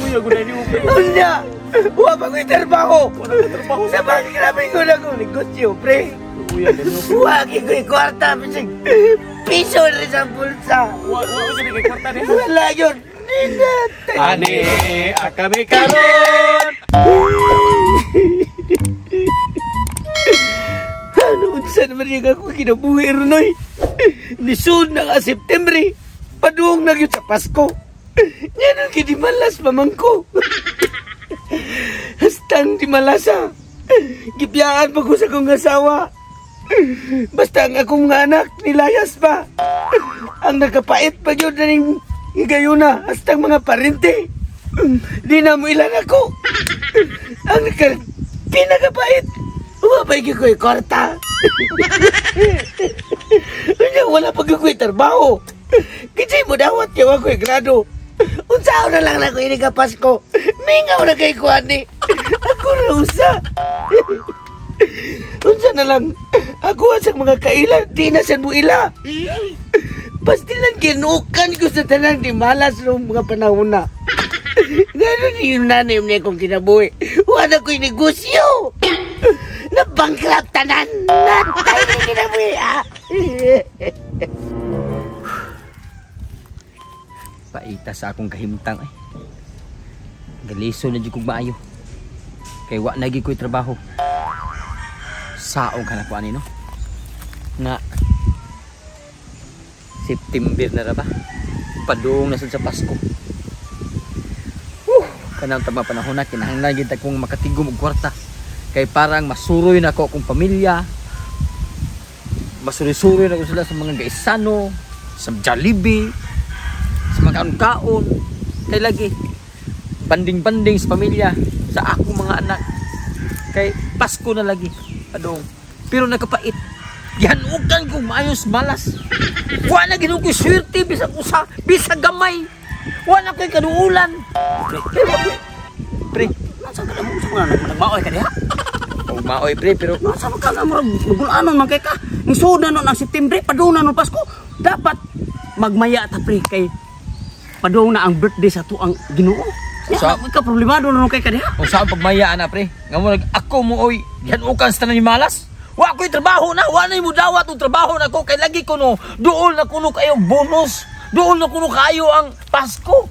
Uy, ako na niyo. Unya! Huwag pa ko'y trabaho! Wala ka trabaho Sa bagay grabe ko na kong negosyo, pre! Uy, ako na niyo. Huwag ko'y kwarta, bisig! Piso rin sa bulsa! Wala ko na kay kwarta niya. Wala yun! Ani, kami karon. Ano, unsa naman yung ako kinabuhi ron, oy? Nisod na ka September, paduong na yun sa Pasko. Yan ang kinimalas paman ko. Hastang di malasa. Gipyaan pa ko sa kong asawa. Basta ang akong mga anak nilayas pa. Ang nakapait pa yun na rin gayon na. Hastang mga parente. Di na mo ilan ako. Ang pinakapait. Umabay ko yung kwarta. Wala pag ako'y trabaho. Kasi mo dawat yung ako'y grado. Unsao na lang na ko inikapas ko. Mingaw na kay Kuani. Ako na usa. Unsa na lang. Ako sa mga kailan. Di na san mo ila. Basta lang kinukan ko sa tanang di malas noong mga panahon na. Gano'n yung nanay niya kong kinabuhi. Wala ko'y negosyo. Nabangkrap tanan. Natay na kinabuhi, ah. Paita sa akong kahimtang ay. Galiso na di kong maayo. Kay wa na gi ko'y trabaho. Saong ka na ko ani no? Na September na ra ba? Padung na sad sa Pasko. Kanang tama panahon na kinahanglan gid akong makatigom og kwarta. Kay parang masuroy na ko akong pamilya. Masuroy-suroy na ko sila sa mga gaisano, sa Jollibee, sa mga kaon-kaon. Kay lagi banding-banding sa pamilya, sa akong mga anak. Kay Pasko na lagi padung. Pero nakapait. Gihanukan ko maayos malas. Wa na gid ko swerte bisag usa, bisag gamay. Wa na ko'y kaduulan. Pre, Nasa ka mo sa mga nagmaoy ka diha? oh, maoy pre, pero Nasa ka na mo gulanon man kay ka. Ni soda no ang September padung na no Pasko. Dapat magmaya ta pre kay padung na ang birthday sa tuang Ginoo. Sa- Sa ka problemado no kay ka diha. kung saan pagmaya ana pre. Nga mo ako mo oy, gihanukan sa tanan ni malas. Wa ko'y trabaho na, wa na mo dawat og trabaho na ko kay lagi ko no. Duol na kuno kayo bonus. Doon na kuno kayo ang Pasko.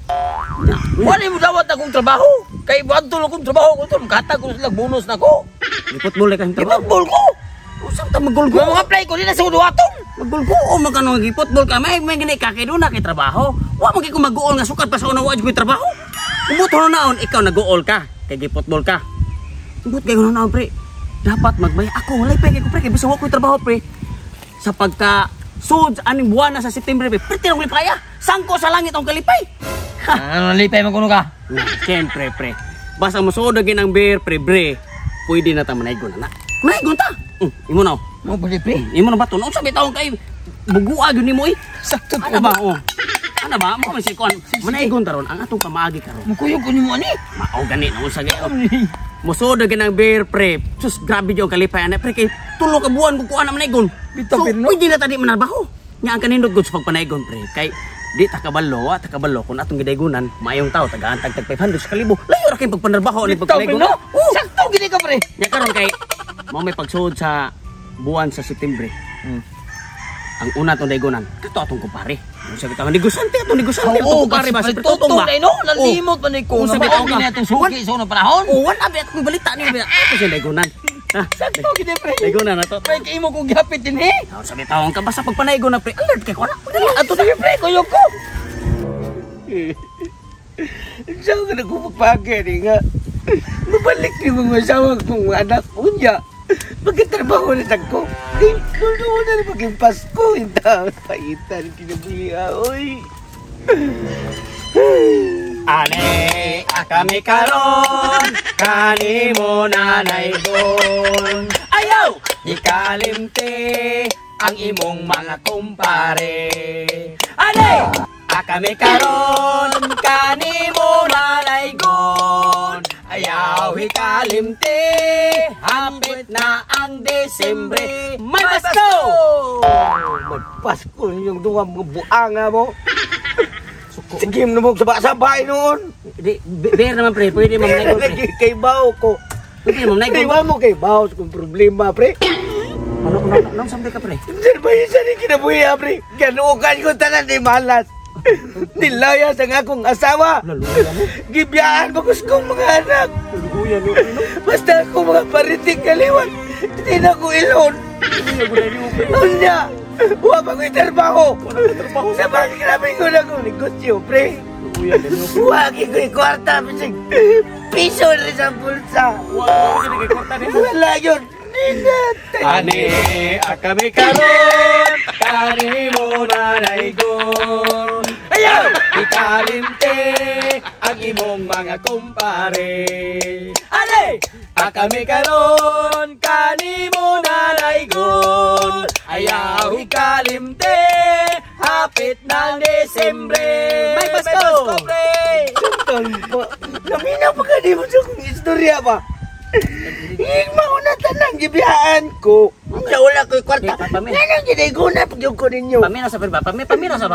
Wala mo dawat akong trabaho. Kay buwan tulong kong trabaho ko ito. Makatag ko sila bonus na ko. Gipotbol ka trabaho. Ipag-ball ko. Usap ta magulgo. Kung mga play ko, di na sa uduwaton. Magulgo o magkano gipotbol ka may gani ka kay doon na kay trabaho. Wa man kay ko mag-uol nga sukat pa sa una wa ko trabaho. Umuto na naon ikaw nag-uol ka kay gipotbol ka. Umut kay kuno naon pre. Dapat magbay ako walay pa kay ko pre kay bisan wa ko trabaho pre. Sa pagka sud aning buwan na sa September pre. Perti ang lipaya. Sangko sa langit ang kalipay. Ano nalipay mo kuno ka? Siyempre pre. Basta mo sud gid ang beer pre bre. Pwede na ta manaygon na. Manaygon ta. Imo na. Mo pwede pre. Imo na ba to? Ano sabi taong kay bugua gyud nimo eh. Sakto Ano ba? Oh. Ano ba? Mo man si kon. Manaygon taron ang atong pamaagi karon. Mukuyog ko nimo ani. Mao gani na unsa gyud. Mosodo gyud ang beer pre. Sus grabe jud kalipay ana pre kay tulo ka buwan ko kuan na manaygon. Bitaw, So pero no? pwede na tadi manarbaho. Nya ang kanindot gud sa pagpanaygon pre kay di takabalo kun atong gidaygunan mayong tao tagaantag tag 500 sa kalibo. Layo ra kay pagpanarbaho ni Bitaw, pagpanaygon. pero no? Sakto gini ka pre. Nya karon kay mao may pagsuod sa buwan sa September. Ang una tong daygonan, kato atong kumpare. Kung sabi ta negosante atong negosante Oo, kumpare ba kasi sa totoo na no. Nalimot pa ni ko. Kung Sabi sabi ko ko gini nga, atong suki sa unang panahon. Oh, wala ba atong balita ni ba? Ato sa daygonan. Ha, Sakto gini pre. daygonan na to. Pre kay imo kong gihapit din eh. Oh, sabi taong ka basta pagpanaygon na pre. Alert kay ko na. Ato sige pre, kuyog ko. Saan ka nagpapagpagay nga? Mabalik ni mga asawa kong mga anak unya. Pagkatrabaho na ko. Doon na rin maging Pasko. Hindi paitan. Kinabuhiya. Oy. Ale, kami karon, kanimo nanay gon. Ayaw, ikalimti ang imong mga kumpare. Ale, kami karon, kanimo nanay gon. Ayaw, ikalimti, hapit na ang Desembre. May Pasko! Magpasko yung duwa mga buanga mo. Sige mo mo sabay noon. Di, bear naman pre, pwede mamnaigon pre. Lagi kay bawo ko. Pwede mamnaigon. Kay mo kay bawo kung problema, pre. Anong sampai ka pre? Sir ba isa ni kinabuhi, pre? Ganukan ko tanan ni malas. Nilaya sa akong asawa. Laluya mo. Gibiyaan ko kong mga anak. Laluya mo. Basta ako mga paritik kaliwan. Hindi na ko ilon. Unya, huwag ako itarbaho. Sa mga grabe ko na kong negosyo, pre. Huwag ko ikwarta, piso rin sa bulsa. Wala yun. Ani akami karon kani mo nanaygon. Ayaw! Ikalimte ang imong mga kumpare. Ani akami karon kani mo nanaygon. Ayaw ikalimte hapit ng Desembre. May Pasko pre. Naminaw pa ka di mo sa kong istorya ba? Mauna tanang gibiyaan ko. Sa wala ko'y kwarta. Nanang giniguna pag yung ko ninyo. Pamina sa pre ba? Pamina sa.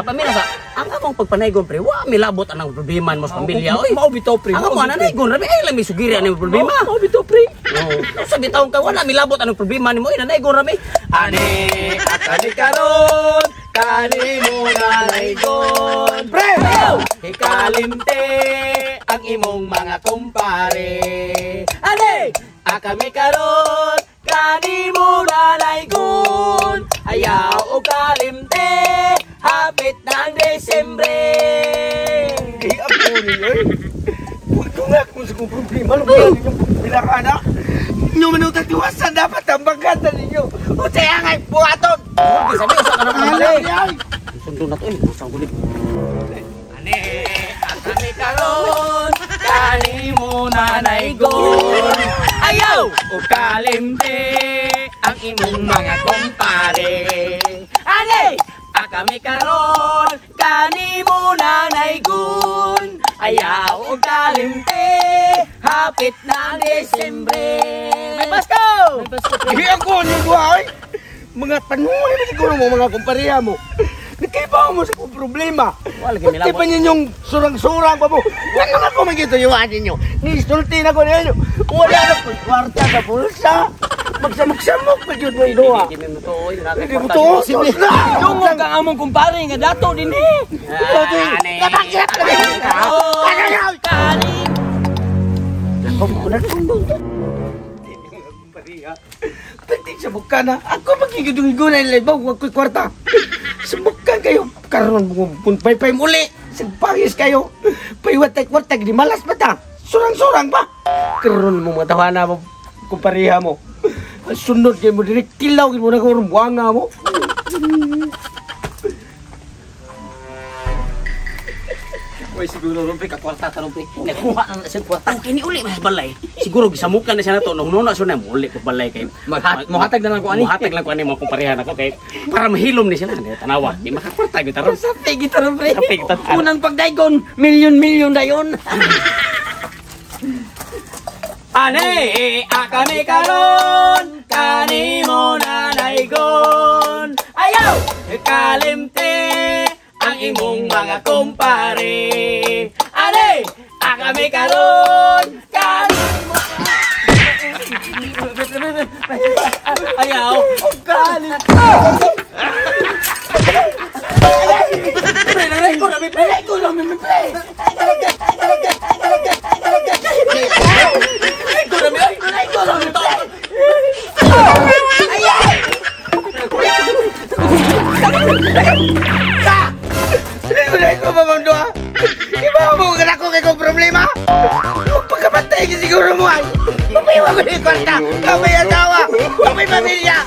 Ang among pagpanaygon pre, wa milabot anang problema mo sa pamilya oy. Mao bitaw pre. Ang amo nanaygon rabi ay lang mi sugiri anong problema. Mao bitaw pre. Oh, sa bitaw ka wala milabot anong problema nimo ina nanaygon rabi. Ani akami karon kani mo nanaygon. Pre! Ikalimte ang imong mga kumpare. Ani akami karon kani mo nanaygon. Ayaw o kalimte hapit ng Desembre. Kaya ako niyo eh. Huwag ko nga kung sa kong problema. Ano ba yung pinakana? Inyo manutatiwasan dapat ang bagatan ninyo. O kaya nga'y buhaton. Okay, sabi usa ka na Alam pamilya. niya. Sundo na to eh, usang gulit. Ani akami karon kani mo nanaygon. Ayaw o kalimte ang imong mga kumpare. Ani akami karon kani mo nanaygon. Ayaw o kalimte hapit na Desembre. May Pasko! Kaya ako niyo buhay. Mga panuhay na siguro mo mga kumpariya mo. Nagkaibaw mo sa kong problema. Wala kay Pati pa milabot. ninyong surang-surang pa mo. Yan mga ko magkituyuan ninyo. Nisulti na ko ninyo. Wala na po kwarta sa bulsa. Magsamok-samok pa yun mo inuha. Hindi mo to oy, Hindi mo to. Yung mga kang among kumpare nga dato din eh. Kapakirap ka rin. Kani Pati sa buka na. Ako magkikidungigunay nila. Huwag ko'y kwarta. Sa buka kayo. Karoon mo pay muli. Sagpangis kayo. Paiwatay-kwartay. Di malas ba ta? Surang-surang pa. Karoon mo mga tawana mo. Kumpariha mo. Sunod kayo mo. Direktilaw kayo mo na karoon. Buwanga mo. Uy, siguro rumpi ka kwarta ta rumpi. Nakuha na sa kwarta. Kini uli mas balay. Siguro gisamukan na siya na to. Nung nuna siya na muli ko balay kay. Muhatag na lang ko ani. Muhatag lang ko ani mo kumparehan ako kay para mahilom ni sila. Tanawa. Di makakwarta gyud taron. Sapi kita ron pre. Sapi kita. Unang pagdaygon, milyon-milyon dayon. Ane, akami karon, kani mo nanaygon. Ayaw, kalimte ang imong mga kumpare. Ane, akami karon, kani mo. Ayaw, kalimte. Sinunay ko ba mga doha? Iba mo ka na ko kay kong problema? Huwag pagkapatay ka siguro mo ay. Pumiwa ko ni kwarta. Kamay asawa. Kamay pamilya.